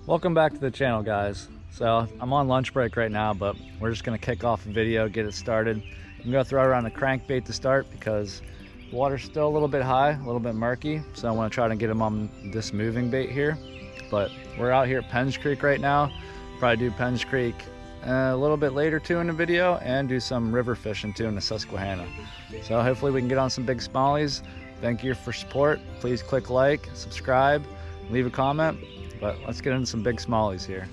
Welcome back to the channel, guys. So I'm on lunch break right now, but we're just gonna kick off a video, get it started. I'm gonna throw around a crankbait to start because the water's still a little bit high, a little bit murky. So I wanna try to get them on this moving bait here. But we're out here at Penge Creek right now. Probably do Penge Creek a little bit later too in the video and do some river fishing too in the Susquehanna. So hopefully we can get on some big smallies. Thank you for support. Please click like, subscribe, leave a comment. But let's get into some big smallies here.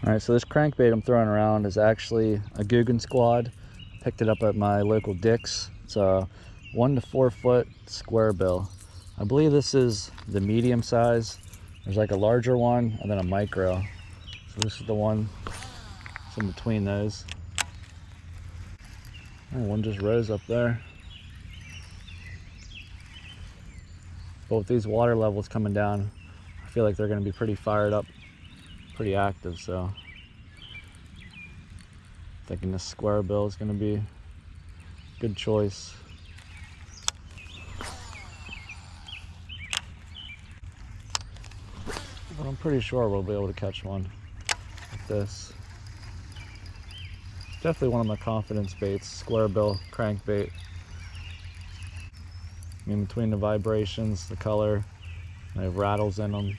All right, so this crankbait I'm throwing around is actually a Guggen Squad. Picked it up at my local Dick's. It's a 1 to 4 foot square bill. I believe this is the medium size. There's like a larger one and then a micro. So this is the one that's in between those. Oh, one just rose up there. But with these water levels coming down, I feel like they're going to be pretty fired up, pretty active. So thinking this square bill is going to be a good choice. But I'm pretty sure we'll be able to catch one with this. Definitely one of my confidence baits, square bill crankbait. I mean, between the vibrations, the color, they have rattles in them.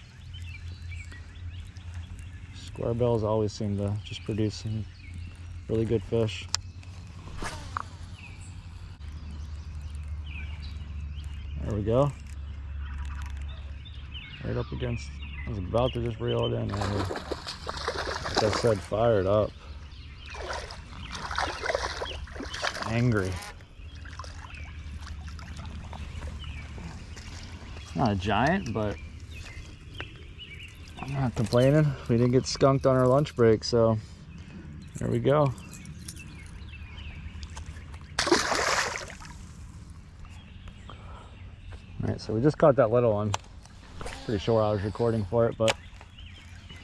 Square bills always seem to just produce some really good fish. There we go. Right up against, I was about to just reel it in. Like I said, fired up. Angry. Not a giant, but I'm not complaining. We didn't get skunked on our lunch break, so there we go. Alright, so we just caught that little one. Pretty sure I was recording for it, but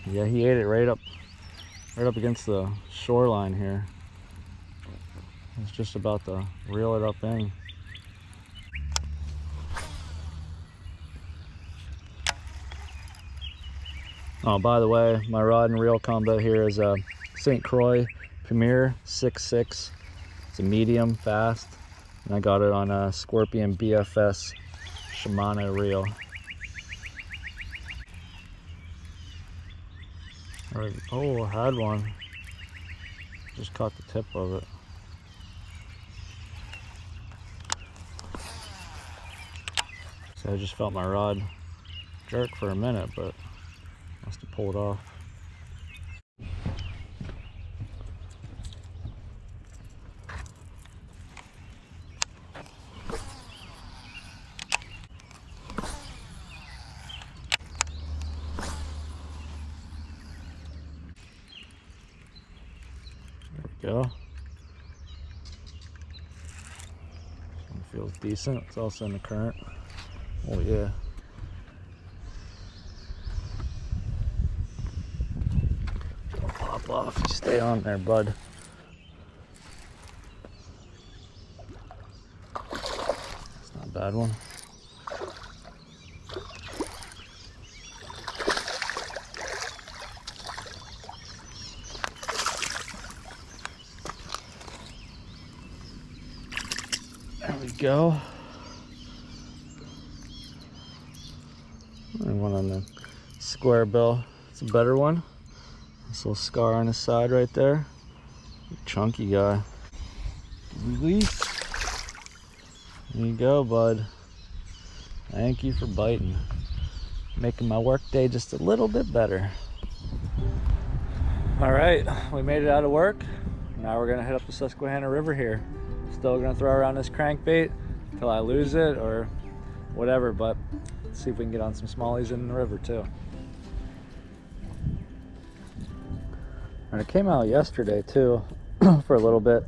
yeah, he ate it right up against the shoreline here. I was just about to reel it up in. Oh, by the way, my rod and reel combo here is a St.croix Premier 6.6. It's a medium fast, and I got it on a Scorpion BFS Shimano reel. Oh, I had one. Just caught the tip of it. So I just felt my rod jerk for a minute, but must have pulled off. There we go. This one feels decent. It's also in the current. Oh yeah. Off. Stay on there, bud. It's not a bad one. There we go. And one on the square bill. It's a better one. This little scar on his side right there. Chunky guy. Release. There you go, bud. Thank you for biting. Making my work day just a little bit better. All right, we made it out of work. Now we're gonna head up the Susquehanna River here. Still gonna throw around this crankbait until I lose it or whatever, but let's see if we can get on some smallies in the river too. And it came out yesterday too for a little bit.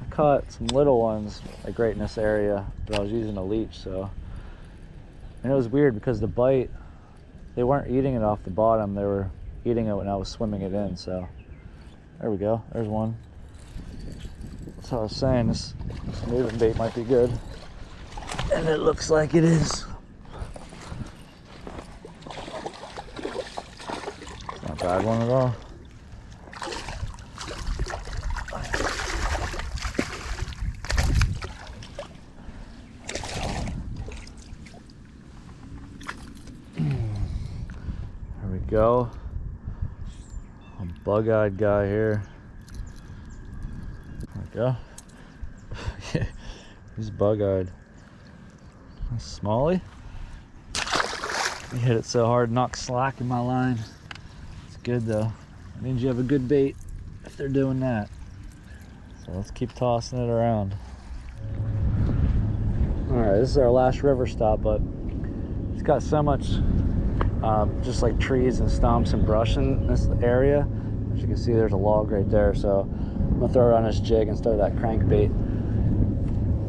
I caught some little ones like right in this area, but I was using a leech, so. And it was weird because the bite, they weren't eating it off the bottom, they were eating it when I was swimming it in, so. There we go, there's one. That's what I was saying, this moving bait might be good. And it looks like it is. bad one at all. There we go. A bug-eyed guy here. There we go. Yeah, he's bug-eyed. Smalley. You hit it so hard, knocked slack in my line. It's good though. That means you have a good bait if they're doing that. So let's keep tossing it around. Alright, this is our last river stop, but it's got so much just like trees and stumps and brush in this area. As you can see, there's a log right there, so I'm gonna throw it on this jig instead of that crankbait.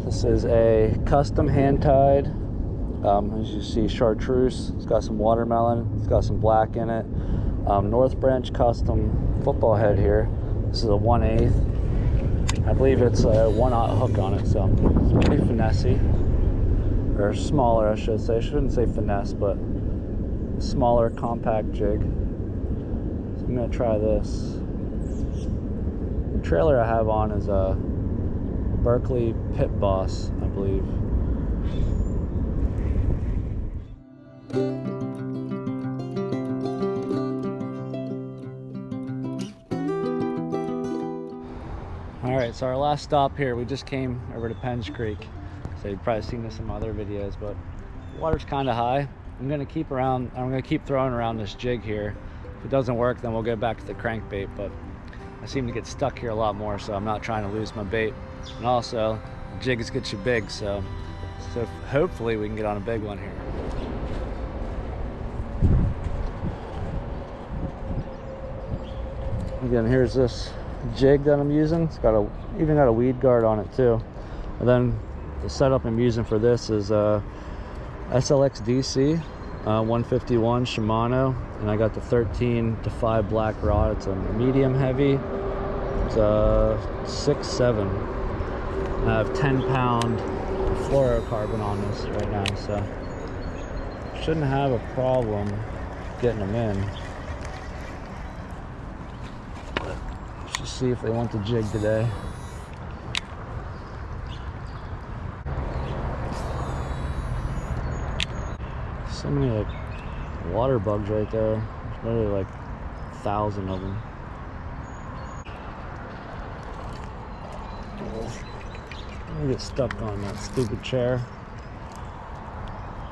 This is a custom hand-tied, as you see, chartreuse. It's got some watermelon, it's got some black in it. North Branch custom football head here. This is a 1/8. I believe it's a 1/0 hook on it, so it's pretty finessey. Or smaller, I should say. I shouldn't say finesse, but smaller, compact jig. So I'm gonna try this. The trailer I have on is a Berkeley Pit Boss, I believe. All right, so our last stop here, we just came over to Penns Creek. So you've probably seen this in my other videos, but the water's kind of high. I'm gonna keep throwing around this jig here. If it doesn't work, then we'll go back to the crankbait, but I seem to get stuck here a lot more, so I'm not trying to lose my bait. And also, jigs get you big, so hopefully we can get on a big one here. Again, here's this jig that I'm using. It's got even got a weed guard on it too. And then the setup I'm using for this is SLX DC 151 Shimano, and I got the 13 Defy black rod. It's a medium heavy. It's a 6.7. And I have 10-pound fluorocarbon on this right now, so shouldn't have a problem getting them in. But let's just see if they want the jig today. So many like water bugs right there. There's literally like 1,000 of them. I'm gonna get stuck on that stupid chair.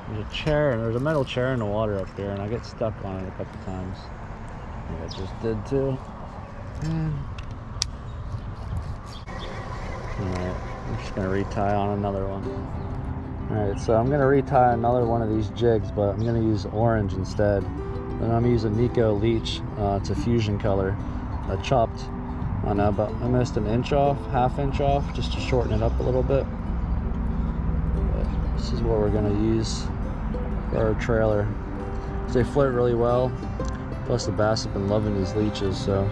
There's a chair, and there's a metal chair in the water up here, and I get stuck on it a couple times. I think I just did too. Alright, I'm just gonna retie on another one. Alright, so I'm going to retie another one of these jigs, but I'm going to use orange instead. Then I'm using Nico Leech. It's a fusion color. I chopped, I don't know, about almost an inch off, ½ inch off, just to shorten it up a little bit. But this is what we're going to use for our trailer. They float really well. Plus the bass have been loving these leeches, so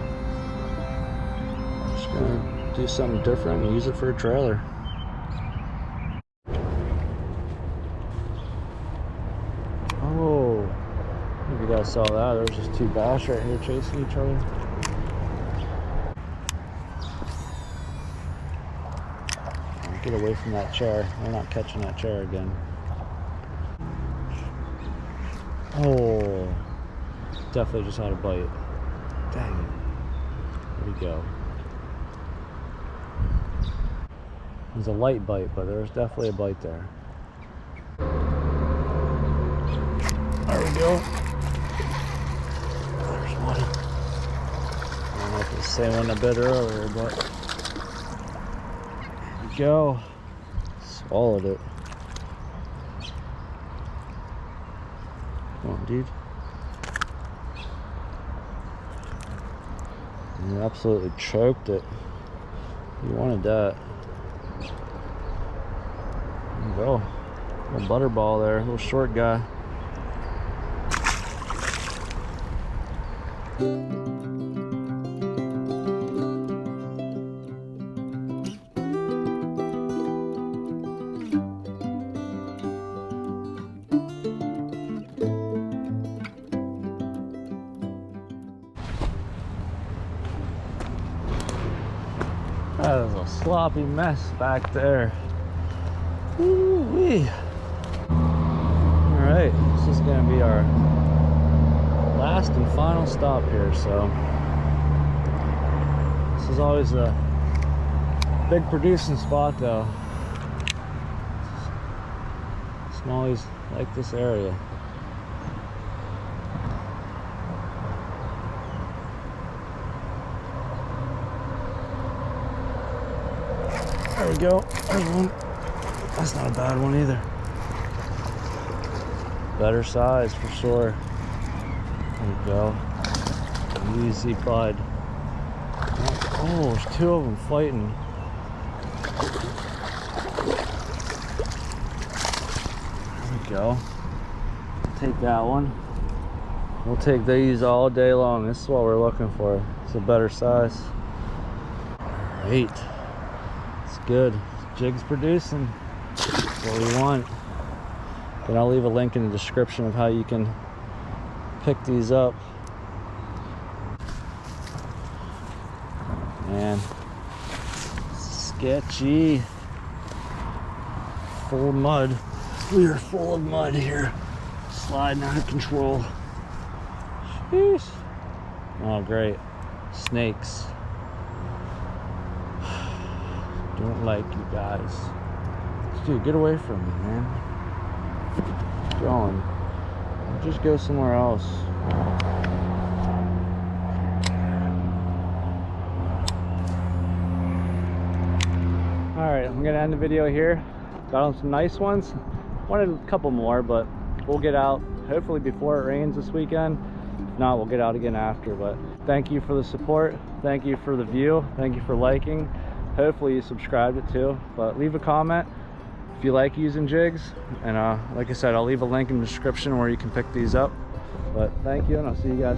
I'm just going to do something different and use it for a trailer. You guys saw that. There was just two bass right here chasing each other. Get away from that chair. We're not catching that chair again. Oh, definitely just had a bite. Dang it. Where'd he go? It was a light bite, but there was definitely a bite there. There we go. I don't know if it's the same one I bit earlier, but there we go. Swallowed it. Come on, dude. You absolutely choked it. You wanted that. There you go. Little butterball there, little short guy. That is a sloppy mess back there. Woo-wee. All right, this is gonna be our last and final stop here. So this is always a big producing spot though. Smallies like this area. There we go. There's one. That's not a bad one either. Better size for sure. There we go. Easy bud. Oh, there's two of them fighting. There we go. Take that one. We'll take these all day long. This is what we're looking for. It's a better size. Great. It's good. Jig's producing. That's what we want. Then I'll leave a link in the description of how you can pick these up. Man, sketchy. Full of mud. We are full of mud here. Sliding out of control. Sheesh. Oh, great. Snakes. Don't like you guys. Dude, get away from me, man. Keep going. Just go somewhere else. Alright, I'm gonna end the video here. Got on some nice ones. Wanted a couple more, but we'll get out hopefully before it rains this weekend. If not, we'll get out again after. But thank you for the support. Thank you for the view. Thank you for liking. Hopefully you subscribed it too. But leave a comment if you like using jigs. And like I said, I'll leave a link in the description where you can pick these up. But thank you, and I'll see you guys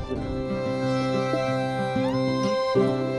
soon.